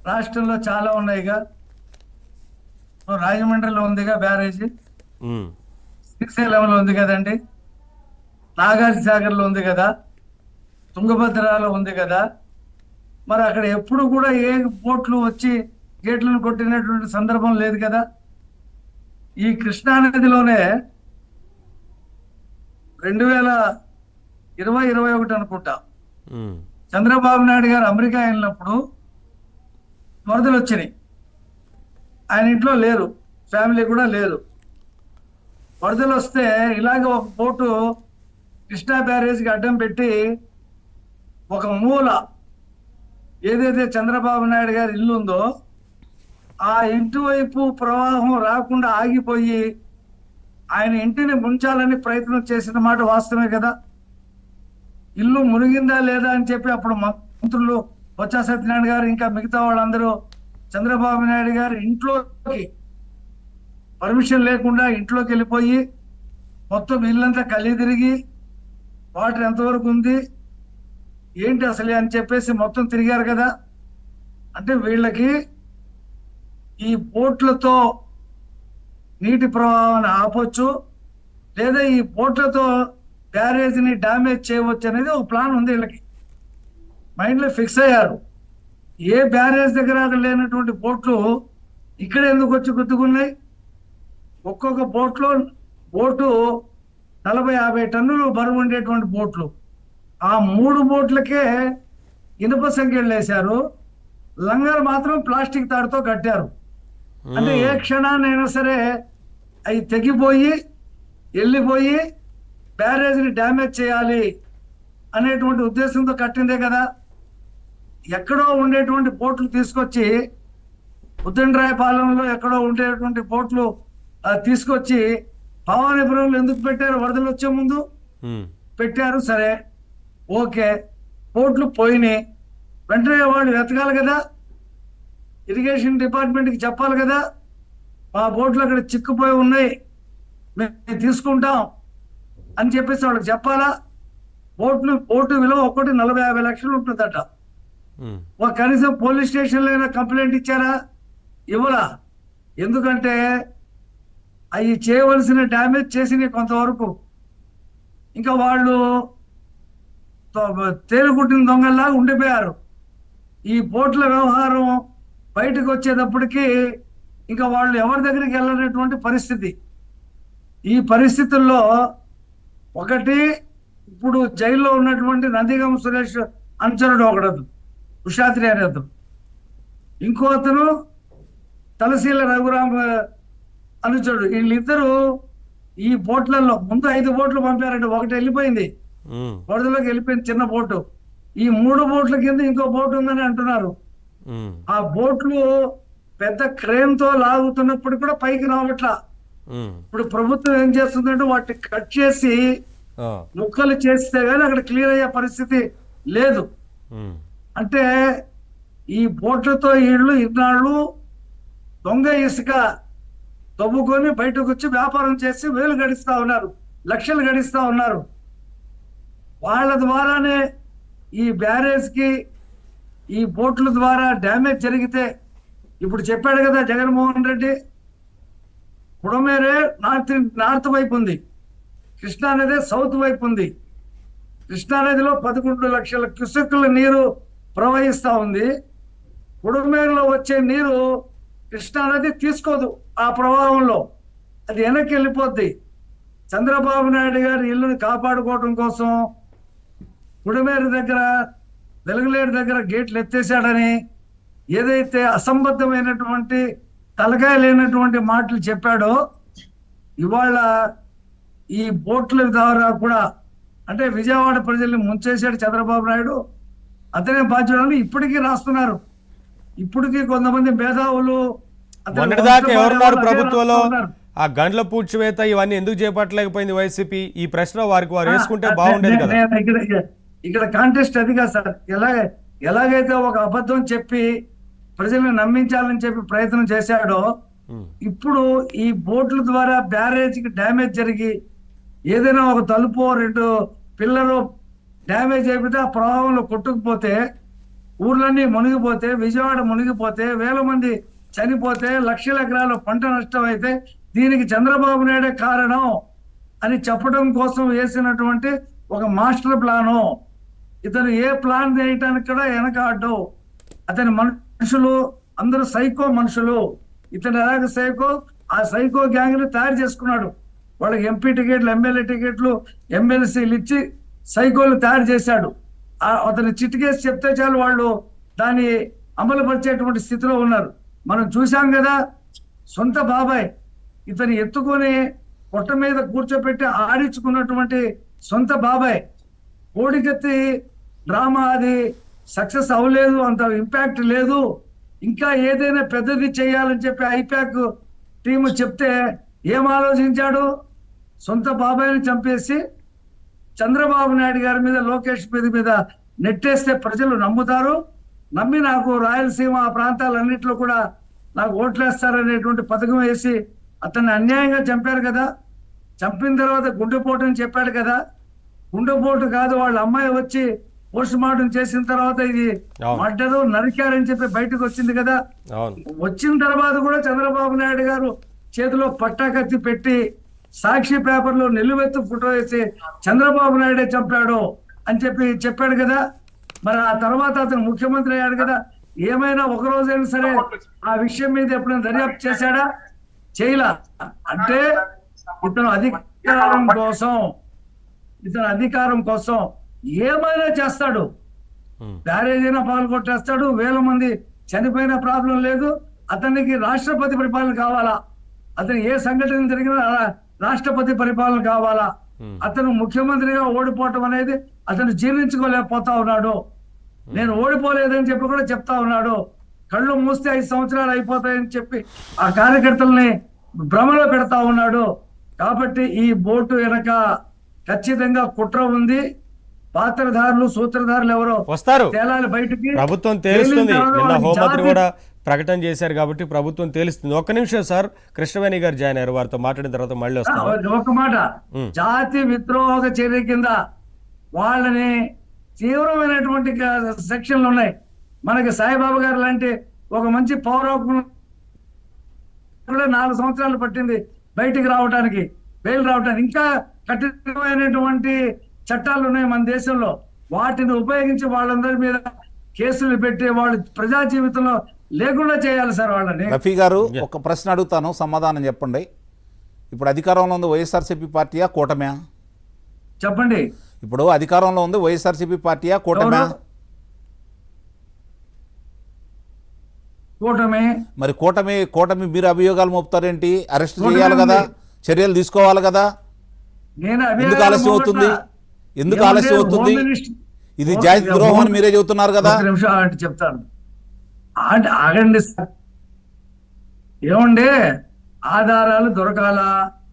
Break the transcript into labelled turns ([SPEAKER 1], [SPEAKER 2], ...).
[SPEAKER 1] రాష్ట్రంలో చాలా ఉన్నాయిగా. రాజమండ్రిలో ఉందిగా బ్యారేజీ,
[SPEAKER 2] ఉమ్,
[SPEAKER 1] శ్రీశైలంలో ఉంది కదండి, నాగార్జున సాగర్లో ఉంది కదా, తుంగభద్రలో ఉంది కదా. మరి అక్కడ ఎప్పుడు కూడా ఏ బోట్లు వచ్చి గేట్లను కొట్టినటువంటి సందర్భం లేదు కదా. ఈ కృష్ణా నదిలోనే 2020-21 అనుకుంటా,
[SPEAKER 2] ఉమ్,
[SPEAKER 1] చంద్రబాబు నాయుడు గారు అమెరికా వెళ్ళినప్పుడు వరదలు వచ్చినాయి. ఆయన ఇంట్లో లేరు, ఫ్యామిలీ కూడా లేదు. వరదలు వస్తే ఇలాగ ఒక బోటు కృష్ణా బ్యారేజ్కి అడ్డం పెట్టి ఒక మూల ఏదైతే చంద్రబాబు నాయుడు గారి ఇల్లు ఉందో ఆ ఇంటి వైపు ప్రవాహం రాకుండా ఆగిపోయి ఆయన ఇంటిని ముంచాలని ప్రయత్నం చేసిన మాట వాస్తవమే కదా. ఇల్లు మునిగిందా లేదా అని చెప్పి అప్పుడు మంత్రులు బొత్స సత్యనారాయణ గారు ఇంకా మిగతా వాళ్ళందరూ చంద్రబాబు నాయుడు గారు ఇంట్లోకి పర్మిషన్ లేకుండా ఇంట్లోకి వెళ్ళిపోయి మొత్తం ఇల్లంతా కలి తిరిగి వాటర్ ఎంతవరకు ఉంది ఏంటి అసలే అని చెప్పేసి మొత్తం తిరిగారు కదా. అంటే వీళ్ళకి ఈ బోట్లతో నీటి ప్రవాహాన్ని ఆపొచ్చు, లేదా ఈ బోట్లతో బ్యారేజ్ని డ్యామేజ్ చేయవచ్చు అనేది ఒక ప్లాన్ ఉంది వీళ్ళకి. మైండ్లో ఫిక్స్ అయ్యారు. ఏ బ్యారేజ్ దగ్గర లేనటువంటి బోట్లు ఇక్కడ ఎందుకు వచ్చి గుర్తుకున్నాయి? ఒక్కొక్క బోటు 40-50 టన్నులు బరువు ఉండేటువంటి బోట్లు. ఆ 3 బోట్లకే ఇనుప సంఖ్యలు వేశారు, లంగర్ మాత్రం ప్లాస్టిక్ తాడుతో కట్టారు. అంటే ఏ క్షణాన్నైనా సరే అవి తెగిపోయి వెళ్ళిపోయి బ్యారేజ్ని డ్యామేజ్ చేయాలి అనేటువంటి ఉద్దేశంతో కట్టిందే కదా. ఎక్కడో ఉండేటువంటి బోట్లు తీసుకొచ్చి ఉద్దండరాయపాలెంలో ఎక్కడో ఉండేటువంటి బోట్లు తీసుకొచ్చి భవానీపురంలో ఎందుకు పెట్టారు? వరదలు వచ్చే ముందు
[SPEAKER 2] ఉమ్,
[SPEAKER 1] పెట్టారు, సరే ఓకే. బోట్లు పోయినాయి, వెంటనే వాళ్ళు వెతకాలి కదా, ఇరిగేషన్ డిపార్ట్మెంట్కి చెప్పాలి కదా, మా బోట్లు అక్కడ చిక్కుపోయి ఉన్నాయి మేము తీసుకుంటాం అని చెప్పేసి వాళ్ళకి చెప్పాలా. బోటు విలువ ఒక్కటి 40-50 లక్షలు ఉంటుందట.
[SPEAKER 2] ఉమ్,
[SPEAKER 1] ఒక కనీసం పోలీస్ స్టేషన్లో అయినా కంప్లైంట్ ఇచ్చారా? ఇవ్వరా. ఎందుకంటే అవి చేయవలసిన డ్యామేజ్ చేసినాయి కొంతవరకు. ఇంకా వాళ్ళు తేలుకుట్టిన దొంగల్లాగా ఉండిపోయారు. ఈ బోట్ల వ్యవహారం బయటకు వచ్చేటప్పటికి ఇంకా వాళ్ళు ఎవరి దగ్గరికి వెళ్ళనటువంటి పరిస్థితి. ఈ పరిస్థితుల్లో ఒకటి, ఇప్పుడు జైల్లో ఉన్నటువంటి నందిగం సురేష్ అనుచరుడు ఒకడదు, ఉషాద్రి అనే అతను, ఇంకో అతను తలశీల రఘురామ్ అనుచరుడు. వీళ్ళిద్దరూ ఈ బోట్లలో ముందు 5 బోట్లు పంపారంటే ఒకటి వెళ్ళిపోయింది,
[SPEAKER 2] ఉమ్,
[SPEAKER 1] వరదలోకి వెళ్ళిపోయింది చిన్న బోటు. ఈ 3 బోట్ల కింద ఇంకో బోటు ఉందని అంటున్నారు.
[SPEAKER 2] ఉమ్,
[SPEAKER 1] ఆ బోట్లు పెద్ద క్రేన్ తో లాగుతున్నప్పుడు కూడా పైకి రావట్లా.
[SPEAKER 2] ఉమ్,
[SPEAKER 1] ఇప్పుడు ప్రభుత్వం ఏం చేస్తుందంటే వాటిని కట్ చేసి
[SPEAKER 2] ఆ,
[SPEAKER 1] ముక్కలు చేస్తే గానీ అక్కడ క్లియర్ అయ్యే పరిస్థితి లేదు.
[SPEAKER 2] ఉమ్,
[SPEAKER 1] అంటే ఈ బోట్లతో వీళ్ళు ఇన్నాళ్ళు దొంగ ఇసుక తవ్వుకొని బయటకు వచ్చి వ్యాపారం చేసి వేలు గడిస్తా ఉన్నారు, లక్షలు గడిస్తా ఉన్నారు. వాళ్ళ ద్వారానే ఈ బ్యారేజ్ కి ఈ బోట్ల ద్వారా డ్యామేజ్ జరిగితే, ఇప్పుడు చెప్పాడు కదా జగన్మోహన్ రెడ్డి, పుడమేరే నార్త్ వైపు ఉంది, కృష్ణానది సౌత్ వైపు ఉంది. కృష్ణానదిలో 11 లక్షల క్యూసెక్కుల నీరు ప్రవహిస్తా ఉంది. పుడమేరులో వచ్చే నీరు కృష్ణానది తీసుకోదు, ఆ ప్రవాహంలో అది వెనక్కి వెళ్ళిపోద్ది. చంద్రబాబు నాయుడు గారి ఇల్లుని కాపాడుకోవడం కోసం పుడమేరు దగ్గర వెలుగులేరు దగ్గర గేట్లు ఎత్తేసాడని ఏదైతే అసంబద్ధమైనటువంటి తలకాయ లేనటువంటి మాటలు చెప్పాడో, ఇవాళ ఈ బోట్ల ద్వారా కూడా అంటే విజయవాడ ప్రజల్ని ముంచేశాడు చంద్రబాబు నాయుడు, అతనే బాధ్యుడని ఇప్పటికీ రాస్తున్నారు. ఇప్పటికీ కొంతమంది మేధావులు
[SPEAKER 2] మొన్నటిదాకా ఎవరున్నారు ప్రభుత్వంలో? ఆ గండ్ల పూడ్చివేత ఇవన్నీ ఎందుకు చేపట్టలేకపోయింది వైసీపీ? ఈ ప్రశ్న వారికి వారు వేసుకుంటే బాగుండేది కదా.
[SPEAKER 1] ఇక్కడ కాంటెస్ట్ అదిగా సార్. ఎలాగైతే ఒక అబద్ధం చెప్పి ప్రజల్ని నమ్మించాలని చెప్పి ప్రయత్నం చేశాడో, ఇప్పుడు ఈ బోట్ల ద్వారా బ్యారేజ్ కి డ్యామేజ్ జరిగి ఏదైనా ఒక తలుపు 2 పిల్లలు డ్యామేజ్ అయిపోతే ఆ ప్రవాహంలో కొట్టుకుపోతే ఊర్లన్నీ మునిగిపోతే, విజయవాడ మునిగిపోతే, వేల మంది చనిపోతే, లక్షల ఎకరాలు పంట నష్టం అయితే దీనికి చంద్రబాబు నాయుడే కారణం అని చెప్పడం కోసం వేసినటువంటి ఒక మాస్టర్ ప్లాను. ఇతను ఏ ప్లాన్ చేయటానికి కూడా వెనకాడ్డు. అతని మనుషులు అందరూ సైకో మనుషులు. ఇతను ఎలాగ సైకో, ఆ సైకో గ్యాంగ్ ని తయారు చేసుకున్నాడు. వాళ్ళకి ఎంపీ టికెట్లు, ఎమ్మెల్యే టికెట్లు, ఎమ్మెల్సీలు ఇచ్చి సైకోలు తయారు చేశాడు. అతను చిటికేసి చెప్తే చాలు వాళ్ళు దాన్ని అమలు పరిచేటువంటి స్థితిలో ఉన్నారు. మనం చూసాం కదా, సొంత బాబాయ్ ఇతను ఎత్తుకొని పొట్ట మీద కూర్చోపెట్టి ఆడించుకున్నటువంటి సొంత బాబాయ్ కోడికెత్తి డ్రామా అది సక్సెస్ అవ్వలేదు, అంత ఇంపాక్ట్ లేదు, ఇంకా ఏదైనా పెద్దది చేయాలని చెప్పి ఐపాక్ టీము చెప్తే ఏం ఆలోచించాడు? సొంత బాబాయిని చంపేసి చంద్రబాబు నాయుడు గారి మీద, లోకేష్ మీద నెట్టేస్తే ప్రజలు నమ్ముతారు, నమ్మి నాకు రాయలసీమ ఆ ప్రాంతాలన్నింటిలో కూడా నాకు ఓట్లేస్తారనేటువంటి పథకం వేసి అతన్ని అన్యాయంగా చంపారు కదా. చంపిన తర్వాత గుండెపోటు అని చెప్పాడు కదా. గుండెపోటు కాదు, వాళ్ళ అమ్మాయి వచ్చి పోస్ట్ మార్టం చేసిన తర్వాత ఇది మర్డరు, నరికారని చెప్పి బయటకు వచ్చింది కదా. వచ్చిన తర్వాత కూడా చంద్రబాబు నాయుడు గారు చేతిలో పట్టాకత్తి పెట్టి సాక్షి పేపర్లో నిలువెత్తు ఫోటో వేసి చంద్రబాబు నాయుడే చంపాడు అని చెప్పి చెప్పాడు కదా. మరి ఆ తర్వాత అతను ముఖ్యమంత్రి అయ్యాడు కదా. ఏమైనా ఒక రోజైనా సరే ఆ విషయం మీద ఎప్పుడైనా దర్యాప్తు చేశాడా? చేయలా. అంటే ఇతను అధికారం కోసం ఏమైనా చేస్తాడు. బ్యారేజ్ అయినా పాల్గొట్టేస్తాడు. వేల మంది చనిపోయిన ప్రాబ్లం లేదు. అతనికి రాష్ట్రపతి పరిపాలన కావాలా? అతను ఏ సంఘటన జరిగినా రాష్ట్రపతి పరిపాలన కావాలా? అతను ముఖ్యమంత్రిగా ఓడిపోవటం అనేది అతను జీర్ణించుకోలేకపోతా ఉన్నాడు. నేను ఓడిపోలేదని చెప్పి కూడా చెప్తా ఉన్నాడు. కళ్ళు మూస్తే 5 సంవత్సరాలు అయిపోతాయని చెప్పి ఆ కార్యకర్తల్ని భ్రమలో పెడతా ఉన్నాడు. కాబట్టి ఈ బోటు వెనక ఖచ్చితంగా కుట్ర ఉంది. పాత్రధారులు, సూత్రధారులు ఎవరో
[SPEAKER 2] వస్తారు,
[SPEAKER 1] తేలాలి బయటికి.
[SPEAKER 2] ప్రభుత్వం తేలుస్తుంది. నిన్న హోంమంత్రి కూడా ప్రకటన చేశారు కాబట్టి ప్రభుత్వం తేలుస్తుంది. ఒక్క నిమిషం సార్, కృష్ణవేణి గారు జాయిన్ అయ్యారు, వారితో మాట్లాడిన తర్వాత మళ్ళీ వస్తాం.
[SPEAKER 1] ఒక మాట, జాతి విద్రోహ చర్య కింద వాళ్ళని తీవ్రమైనటువంటి సెక్షన్లు ఉన్నాయి. మనకి సాయిబాబా గారు లాంటి ఒక మంచి పౌరకులు కూడా 4 సంవత్సరాలు పట్టింది బయటికి రావడానికి, బెయిల్ రావడానికి. ఇంకా కఠినమైనటువంటి చట్టాలు ఉన్నాయి మన దేశంలో. వాటిని ఉపయోగించి వాళ్ళందరి మీద కేసులు పెట్టి వాళ్ళు ప్రజా జీవితంలో లేకుండా చేయాలి సార్ వాళ్ళని.
[SPEAKER 3] రఫీ గారు, ఒక ప్రశ్న అడుగుతాను, సమాధానం చెప్పండి. ఇప్పుడు అధికారంలో ఉంది వైఎస్ఆర్సీపీ పార్టీయా, కూటమియా?
[SPEAKER 1] చెప్పండి.
[SPEAKER 3] ఇప్పుడు అధికారంలో ఉంది వైఎస్ఆర్సీపీ పార్టీయా, కూటమియా?
[SPEAKER 1] కూటమి.
[SPEAKER 3] మరి కూటమి మీరు అభియోగాలు మోపుతారేంటి? అరెస్ట్ చేయాలి కదా, చర్యలు తీసుకోవాలి కదా. ఎందుకు ఆలస్యం అవుతుంది? ఎందుకు ఆలస్యం అవుతుంది? ఇది జాతి ద్రోహం అని మీరే చెబుతున్నారు కదా.
[SPEAKER 1] నిమిషం చెప్తాను, ఆగండి. ఏమండి, ఆధారాలు దొరకాలా?